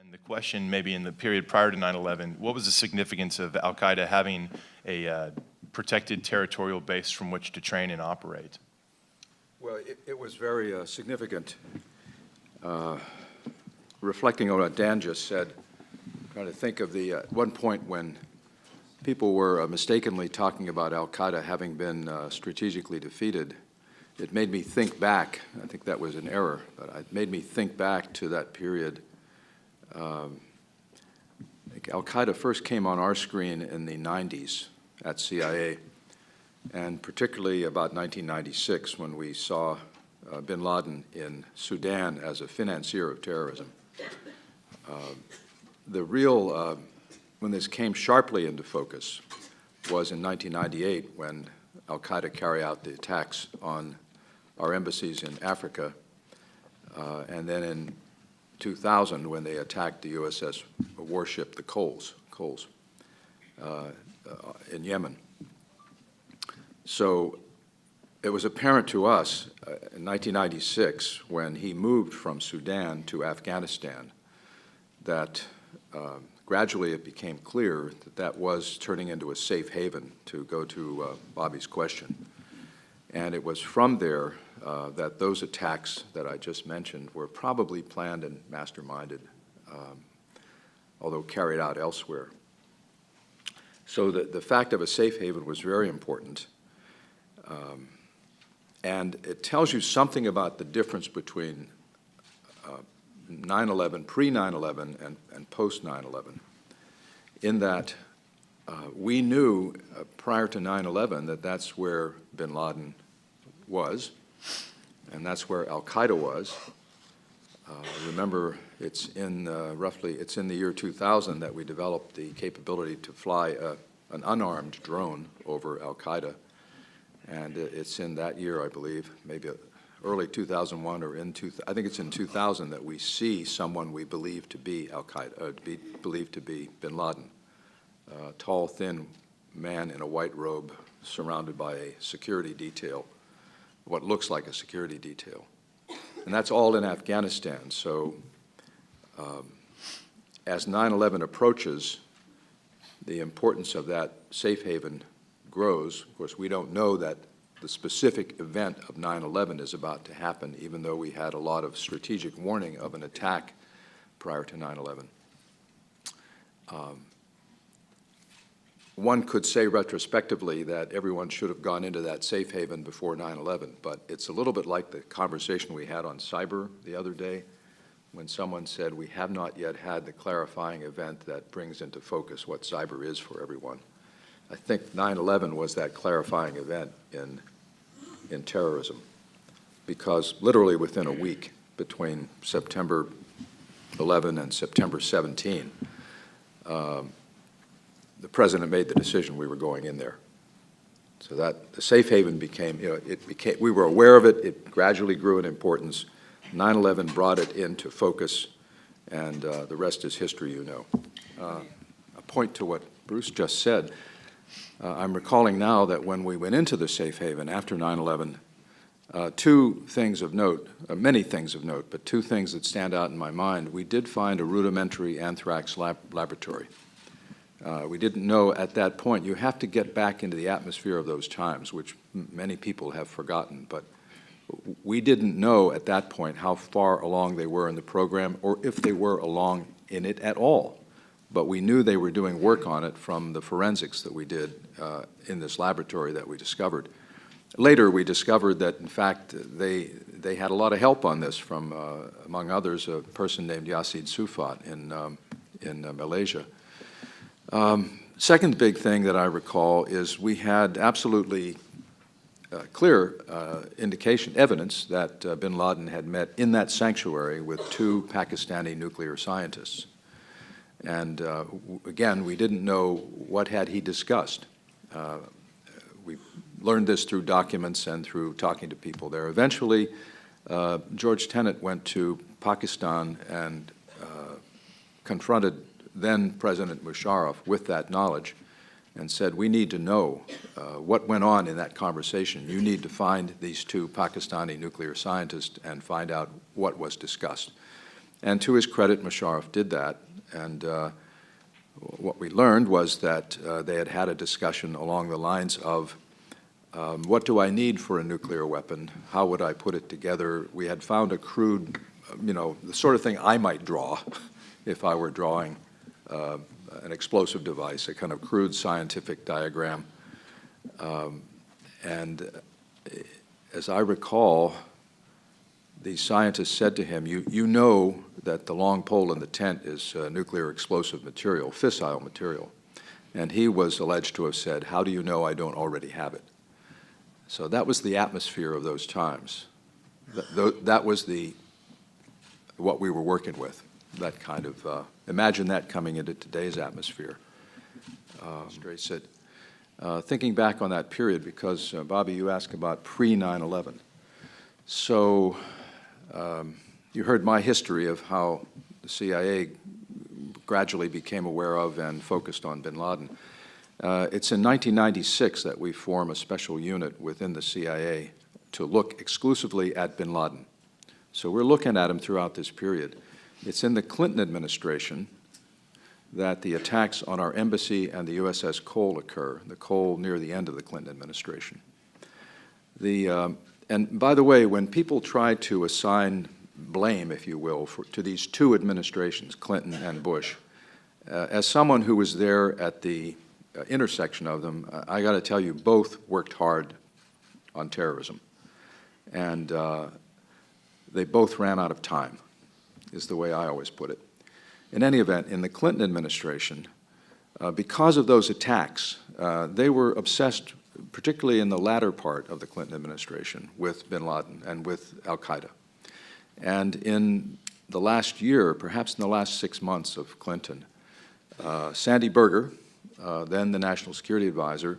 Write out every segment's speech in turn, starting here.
And the question, maybe in the period prior to 9/11, what was the significance of Al-Qaeda having a protected territorial base from which to train and operate? Well, it was very significant. Reflecting on what Dan just said, trying to think of the at one point when people were mistakenly talking about Al-Qaeda having been strategically defeated, it made me think back. I think that was an error, but it made me think back to that period. I think Al-Qaeda first came on our screen in the 90s at CIA, and particularly about 1996 when we saw bin Laden in Sudan as a financier of terrorism. When this came sharply into focus was in 1998 when Al-Qaeda carried out the attacks on our embassies in Africa, and then in 2000 when they attacked the USS warship, the Coles in Yemen. So it was apparent to us in 1996 when he moved from Sudan to Afghanistan that gradually it became clear that that was turning into a safe haven, to go to Bobby's question. And it was from there that those attacks that I just mentioned were probably planned and masterminded, although carried out elsewhere. So the fact of a safe haven was very important. And it tells you something about the difference between 9/11, pre-9/11, and post-9/11, in that we knew prior to 9/11 that that's where bin Laden was, and that's where Al-Qaeda was. Remember, it's in the year 2000 that we developed the capability to fly an unarmed drone over Al-Qaeda, and it's in that year, I believe, maybe early 2001 or I think it's in 2000 that we see someone we believe to be Al-Qaeda, believed to be bin Laden, a tall, thin man in a white robe surrounded by a security detail, what looks like a security detail. And that's all in Afghanistan. So as 9/11 approaches, the importance of that safe haven grows. Of course, we don't know that the specific event of 9/11 is about to happen, even though we had a lot of strategic warning of an attack prior to 9/11. One could say retrospectively that everyone should have gone into that safe haven before 9/11, but it's a little bit like the conversation we had on cyber the other day when someone said we have not yet had the clarifying event that brings into focus what cyber is for everyone. I think 9/11 was that clarifying event in terrorism, because literally within a week between September 11 and September 17, the president made the decision we were going in there. So that the safe haven became, we were aware of it, it gradually grew in importance. 9/11 brought it into focus, and the rest is history, you know. A point to what Bruce just said, I'm recalling now that when we went into the safe haven after 9/11, two things of note, many things of note, but two things that stand out in my mind. We did find a rudimentary anthrax laboratory. We didn't know at that point. You have to get back into the atmosphere of those times, which many people have forgotten, but we didn't know at that point how far along they were in the program or if they were along in it at all. But we knew they were doing work on it from the forensics that we did in this laboratory that we discovered. Later, we discovered that, in fact, they had a lot of help on this from, among others, a person named Yasid Sufat in Malaysia. Second big thing that I recall is we had absolutely clear evidence that bin Laden had met in that sanctuary with two Pakistani nuclear scientists. And again, we didn't know what had he discussed. We learned this through documents and through talking to people there. Eventually, George Tenet went to Pakistan and confronted then President Musharraf with that knowledge and said, we need to know what went on in that conversation. You need to find these two Pakistani nuclear scientists and find out what was discussed. And to his credit, Musharraf did that. And what we learned was that they had had a discussion along the lines of, what do I need for a nuclear weapon? How would I put it together? We had found a crude, the sort of thing I might draw if I were drawing an explosive device, a kind of crude scientific diagram. And as I recall, the scientists said to him, you know that the long pole in the tent is nuclear explosive material, fissile material. And he was alleged to have said, how do you know I don't already have it? So that was the atmosphere of those times. That was what we were working with, that kind of, imagine that coming into today's atmosphere. Strauss said, thinking back on that period, because Bobby, you asked about pre-9/11. So you heard my history of how the CIA gradually became aware of and focused on bin Laden. It's in 1996 that we form a special unit within the CIA to look exclusively at bin Laden. So we're looking at him throughout this period. It's in the Clinton administration that the attacks on our embassy and the USS Cole occur, the Cole near the end of the Clinton administration. And by the way, when people try to assign blame, if you will, to these two administrations, Clinton and Bush, as someone who was there at the intersection of them, I got to tell you, both worked hard on terrorism. And they both ran out of time, is the way I always put it. In any event, in the Clinton administration, because of those attacks, they were obsessed, particularly in the latter part of the Clinton administration, with bin Laden and with Al-Qaeda. And in the last year, perhaps in the last 6 months of Clinton, Sandy Berger, then the National Security Advisor,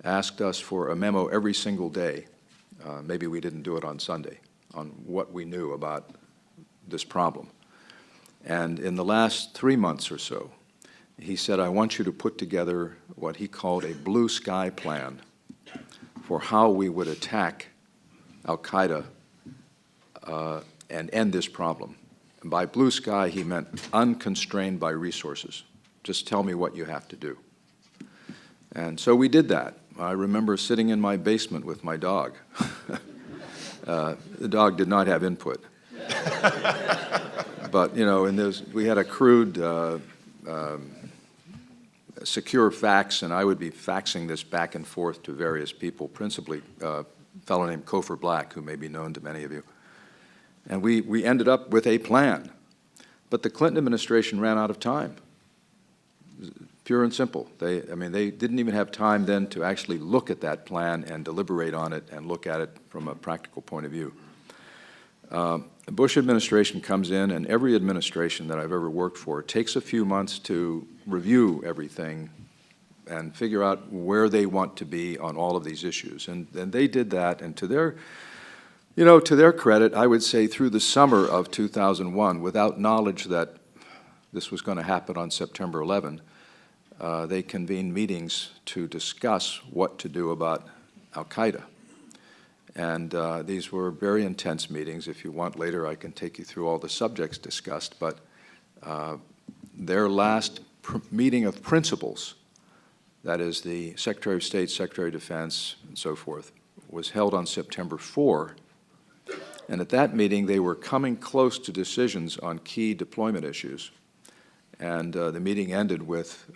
asked us for a memo every single day, maybe we didn't do it on Sunday, on what we knew about this problem. And in the last 3 months or so, he said, I want you to put together what he called a blue sky plan for how we would attack Al-Qaeda and end this problem. And by blue sky, he meant unconstrained by resources. Just tell me what you have to do. And so we did that. I remember sitting in my basement with my dog. The dog did not have input. But, we had a crude secure fax, and I would be faxing this back and forth to various people, principally a fellow named Kofor Black, who may be known to many of you. And we ended up with a plan. But the Clinton administration ran out of time. Pure and simple. They didn't even have time then to actually look at that plan and deliberate on it and look at it from a practical point of view. The Bush administration comes in, and every administration that I've ever worked for takes a few months to review everything and figure out where they want to be on all of these issues. And they did that, and to their credit, I would say through the summer of 2001, without knowledge that this was going to happen on September 11, they convened meetings to discuss what to do about Al-Qaeda. And these were very intense meetings. If you want later, I can take you through all the subjects discussed. But their last meeting of principals, that is the Secretary of State, Secretary of Defense, and so forth, was held on September 4. And at that meeting, they were coming close to decisions on key deployment issues. And the meeting ended with,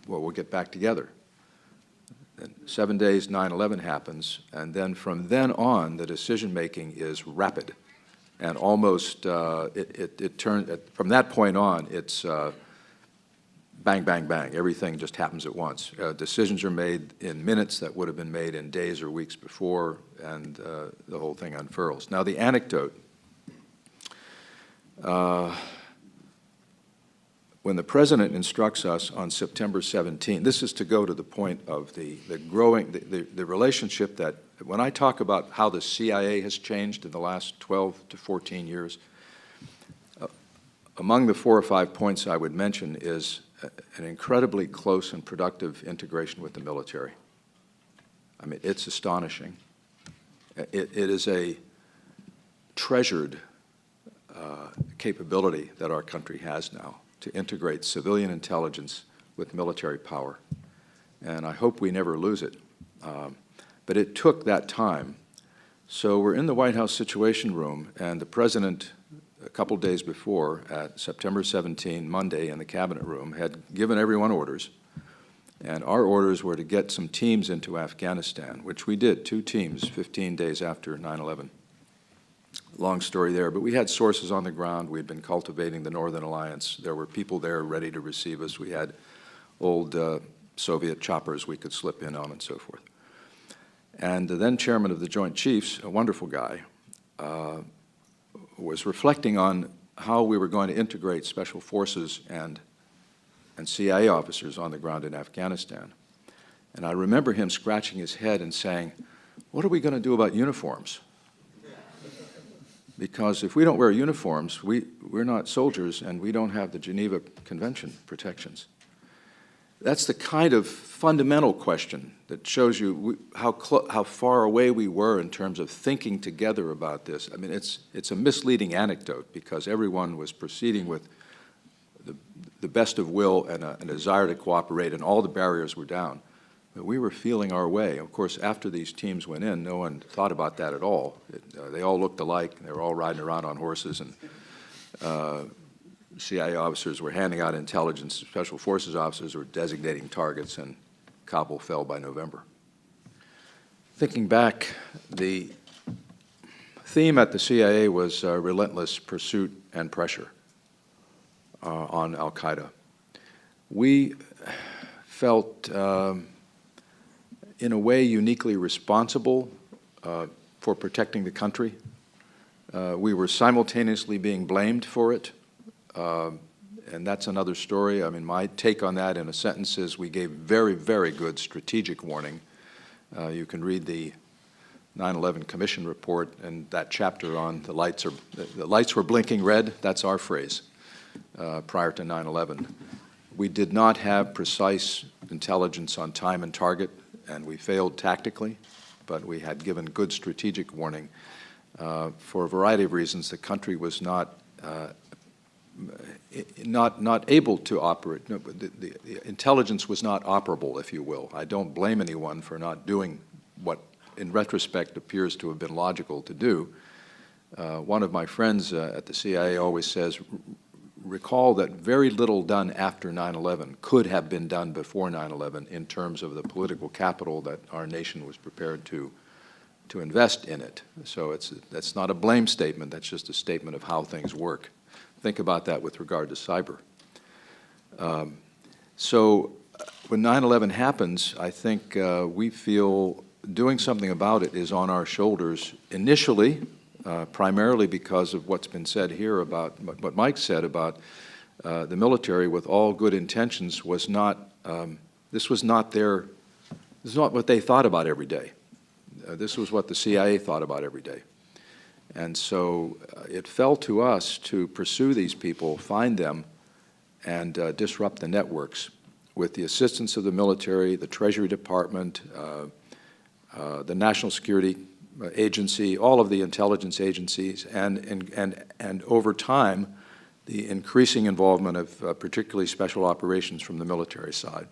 we'll get back together. And 7 days, 9/11 happens, and then from then on, the decision-making is rapid. And almost, it turned, from that point on, it's bang, bang, bang. Everything just happens at once. Decisions are made in minutes that would have been made in days or weeks before, and the whole thing unfurls. Now, the anecdote, when the President instructs us on September 17, this is to go to the point of the relationship that, when I talk about how the CIA has changed in the last 12 to 14 years, among the 4 or 5 points I would mention is an incredibly close and productive integration with the military. I mean, it's astonishing. It is a treasured capability that our country has now to integrate civilian intelligence with military power. And I hope we never lose it. But it took that time. So we're in the White House Situation Room, and the President, a couple days before, at September 17, Monday, in the Cabinet Room, had given everyone orders. And our orders were to get some teams into Afghanistan, which we did, 2 teams, 15 days after 9/11. Long story there, but we had sources on the ground. We had been cultivating the Northern Alliance. There were people there ready to receive us. We had old Soviet choppers we could slip in on and so forth. And the then chairman of the Joint Chiefs, a wonderful guy, was reflecting on how we were going to integrate special forces and CIA officers on the ground in Afghanistan. And I remember him scratching his head and saying, "What are we going to do about uniforms? Because if we don't wear uniforms, we're not soldiers and we don't have the Geneva Convention protections." That's the kind of fundamental question that shows you how far away we were in terms of thinking together about this. I mean, it's a misleading anecdote because everyone was proceeding with the best of will and a desire to cooperate, and all the barriers were down. But we were feeling our way. Of course, after these teams went in, no one thought about that at all. They all looked alike. They were all riding around on horses, and CIA officers were handing out intelligence. Special Forces officers were designating targets, and Kabul fell by November. Thinking back, the theme at the CIA was relentless pursuit and pressure on Al-Qaeda. We felt, in a way, uniquely responsible for protecting the country. We were simultaneously being blamed for it, and that's another story. I mean, my take on that in a sentence is we gave very, very good strategic warning. You can read the 9/11 Commission report and that chapter on the lights were blinking red. That's our phrase. Prior to 9/11. We did not have precise intelligence on time and target, and we failed tactically, but we had given good strategic warning. For a variety of reasons, the country was not able to operate. No, the intelligence was not operable, if you will. I don't blame anyone for not doing what, in retrospect, appears to have been logical to do. One of my friends at the CIA always says, recall that very little done after 9/11 could have been done before 9/11 in terms of the political capital that our nation was prepared to invest in it. So that's not a blame statement, that's just a statement of how things work. Think about that with regard to cyber. So when 9/11 happens, I think we feel doing something about it is on our shoulders initially, primarily because of what's been said here about what Mike said about the military with all good intentions was not, this was not what they thought about every day. This was what the CIA thought about every day. And so it fell to us to pursue these people, find them, and disrupt the networks with the assistance of the military, the Treasury Department, the National Security Agency, all of the intelligence agencies, and over time, the increasing involvement of particularly special operations from the military side.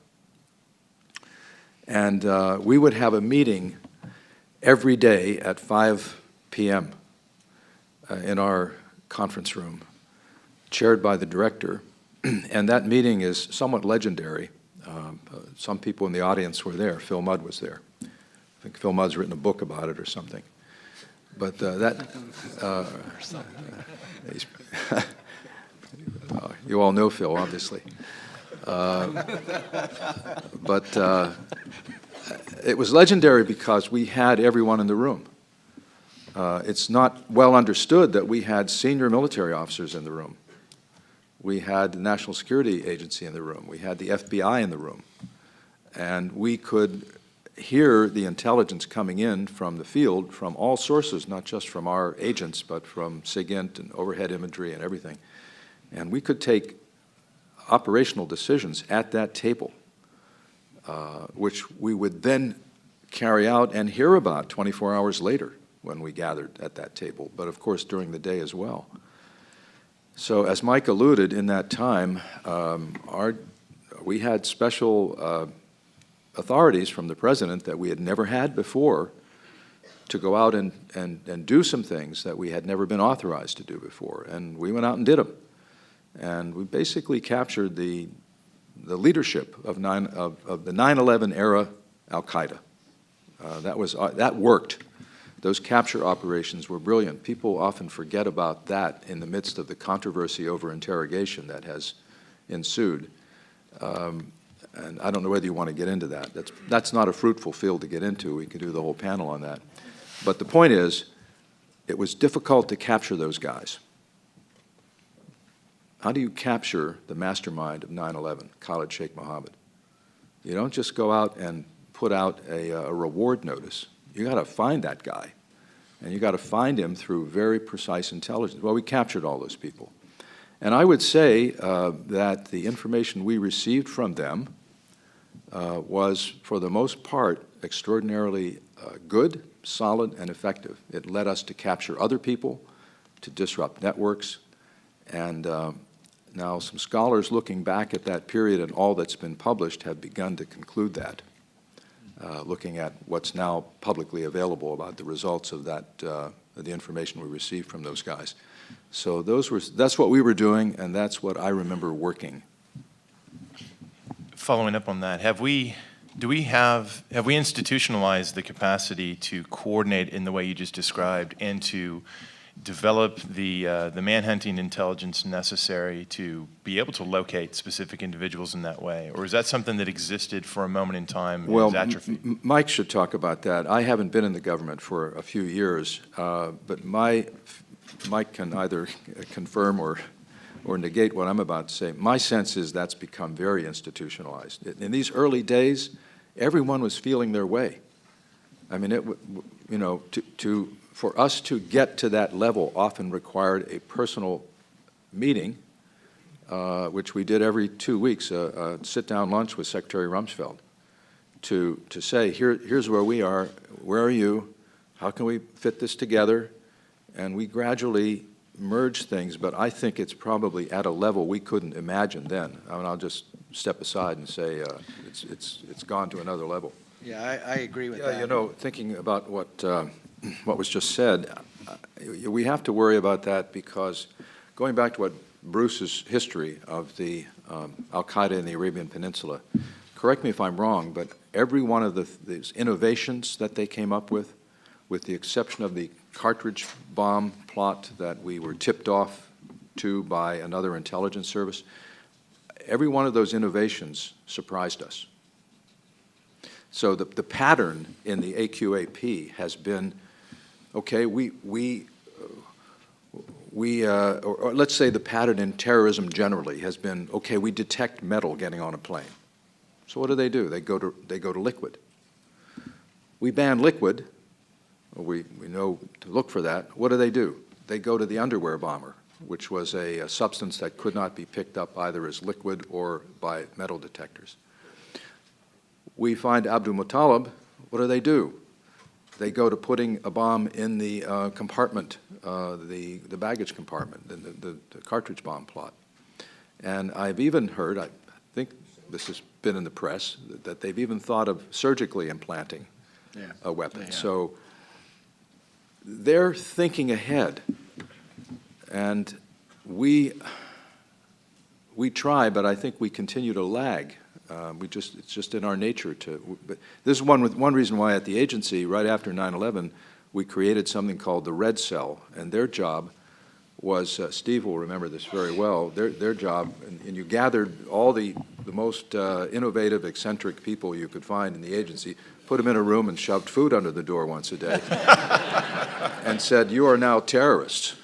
And we would have a meeting every day at 5 p.m. In our conference room, chaired by the director, and that meeting is somewhat legendary. Some people in the audience were there. Phil Mudd was there. I think Phil Mudd's written a book about it or something. But you all know Phil, obviously. But it was legendary because we had everyone in the room. It's not well understood that we had senior military officers in the room. We had the National Security Agency in the room. We had the FBI in the room. And we could hear the intelligence coming in from the field from all sources, not just from our agents, but from SIGINT and overhead imagery and everything. And we could take operational decisions at that table, which we would then carry out and hear about 24 hours later when we gathered at that table, but of course during the day as well. So as Mike alluded, in that time, we had special authorities from the president that we had never had before to go out and do some things that we had never been authorized to do before. And we went out and did them. And we basically captured the leadership of the 9/11 era Al-Qaeda. That worked. Those capture operations were brilliant. People often forget about that in the midst of the controversy over interrogation that has ensued. And I don't know whether you want to get into that. That's not a fruitful field to get into. We could do the whole panel on that. But the point is, it was difficult to capture those guys. How do you capture the mastermind of 9/11, Khalid Sheikh Mohammed? You don't just go out and put out a reward notice. You got to find that guy, and you got to find him through very precise intelligence. Well, we captured all those people. And I would say that the information we received from them was, for the most part, extraordinarily good, solid, and effective. It led us to capture other people, to disrupt networks, and now some scholars looking back at that period and all that's been published have begun to conclude that, looking at what's now publicly available about the results of that, the information we received from those guys. So that's what we were doing, and that's what I remember working. Following up on that, have we institutionalized the capacity to coordinate in the way you just described and to develop the manhunting intelligence necessary to be able to locate specific individuals in that way? Or is that something that existed for a moment in time and Well, is atrophied? Mike should talk about that. I haven't been in the government for a few years, but Mike can either confirm or negate what I'm about to say. My sense is that's become very institutionalized. In these early days, everyone was feeling their way. I mean, for us to get to that level often required a personal meeting, which we did every 2 weeks, a sit-down lunch with Secretary Rumsfeld, to say, here's where we are, where are you, how can we fit this together? And we gradually merged things, but I think it's probably at a level we couldn't imagine then. I mean, I'll just step aside and say it's gone to another level. Yeah, I agree with that. Yeah, you know, thinking about what was just said, we have to worry about that because going back to what Bruce's history of the Al-Qaeda in the Arabian Peninsula, correct me if I'm wrong, but every one of these innovations that they came up with the exception of the cartridge bomb plot that we were tipped off to by another intelligence service, every one of those innovations surprised us. So the pattern in the AQAP has been, okay, or let's say the pattern in terrorism generally has been, okay, we detect metal getting on a plane. So what do? They go to liquid. We ban liquid. We know to look for that. What do? They go to the underwear bomber, which was a substance that could not be picked up either as liquid or by metal detectors. We find Abdul Muttalib. What do? They go to putting a bomb in the compartment, the baggage compartment, the cartridge bomb plot. And I've even heard, I think this has been in the press, that they've even thought of surgically implanting a weapon. Yeah. So they're thinking ahead, and we try, but I think we continue to lag. It's just in our nature to. But this is one reason why at the agency, right after 9/11, we created something called the Red Cell, and their job was, Steve will remember this very well. Their job, and you gathered all the most innovative, eccentric people you could find in the agency, put them in a room and shoved food under the door once a day, and said, "You are now terrorists.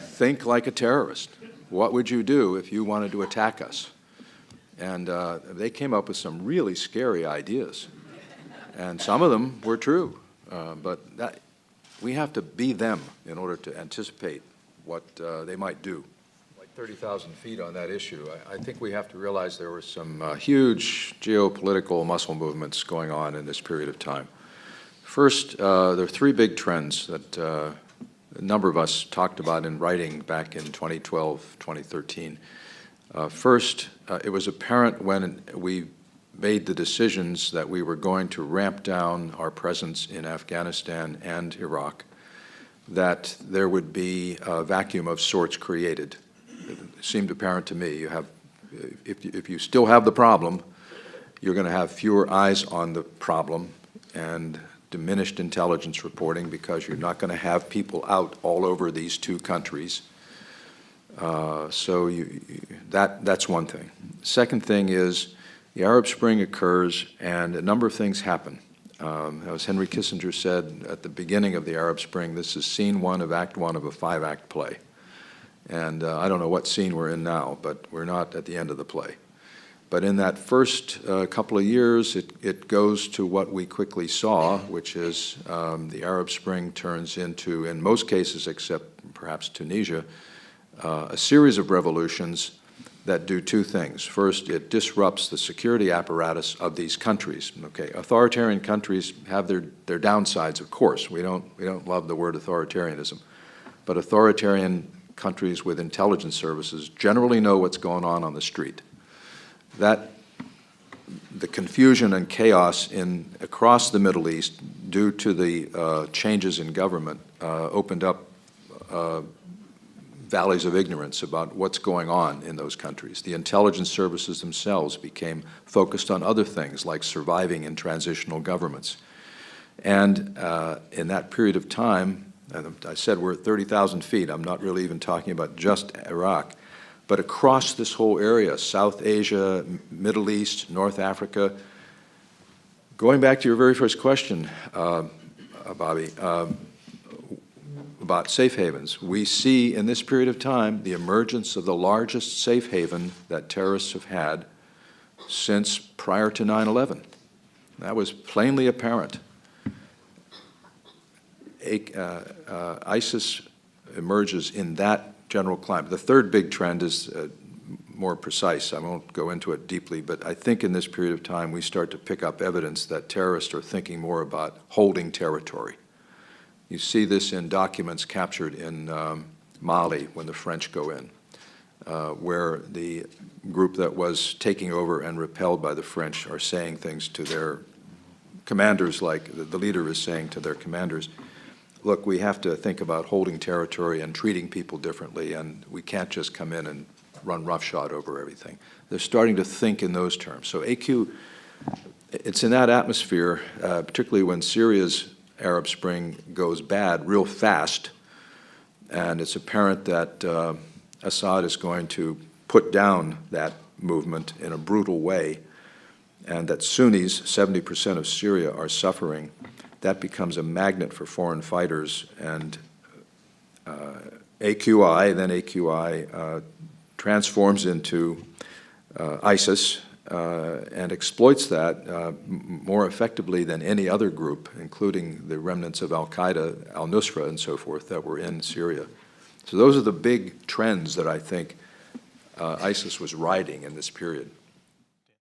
Think like a terrorist. What would you do if you wanted to attack us?" And they came up with some really scary ideas. And some of them were true. But we have to be them in order to anticipate what they might do. Like 30,000 feet on that issue, I think we have to realize there were some huge geopolitical muscle movements going on in this period of time. First, there are three big trends that a number of us talked about in writing back in 2012, 2013. First, it was apparent when we made the decisions that we were going to ramp down our presence in Afghanistan and Iraq, that there would be a vacuum of sorts created. It seemed apparent to me. If you still have the problem, you're going to have fewer eyes on the problem and diminished intelligence reporting because you're not going to have people out all over these two countries. So that's one thing. Second thing is the Arab Spring occurs and a number of things happen. As Henry Kissinger said at the beginning of the Arab Spring, this is scene one of act one of a 5-act play. And I don't know what scene we're in now, but we're not at the end of the play. But in that first couple of years, it goes to what we quickly saw, which is the Arab Spring turns into, in most cases except perhaps Tunisia, a series of revolutions that do two things. First, it disrupts the security apparatus of these countries. Okay, authoritarian countries have their downsides, of course. We don't love the word authoritarianism, but authoritarian countries with intelligence services generally know what's going on the street. That the confusion and chaos across the Middle East due to the changes in government opened up valleys of ignorance about what's going on in those countries. The intelligence services themselves became focused on other things like surviving in transitional governments. And in that period of time, I said we're at 30,000 feet. I'm not really even talking about just Iraq. But across this whole area, South Asia, Middle East, North Africa, going back to your very first question, Bobby, about safe havens, we see in this period of time the emergence of the largest safe haven that terrorists have had since prior to 9/11. That was plainly apparent. ISIS emerges in that general climate. The third big trend is more precise. I won't go into it deeply, but I think in this period of time we start to pick up evidence that terrorists are thinking more about holding territory. You see this in documents captured in Mali when the French go in, where the group that was taking over and repelled by the French are saying things to their commanders, like the leader is saying to their commanders, look, we have to think about holding territory and treating people differently, and we can't just come in and run roughshod over everything. They're starting to think in those terms. So AQ, it's in that atmosphere, particularly when Syria's Arab Spring goes bad real fast, and it's apparent that Assad is going to put down that movement in a brutal way, and that Sunnis, 70% of Syria, are suffering. That becomes a magnet for foreign fighters, and AQI transforms into ISIS and exploits that more effectively than any other group, including the remnants of Al-Qaeda, Al-Nusra, and so forth that were in Syria. So those are the big trends that I think ISIS was riding in this period.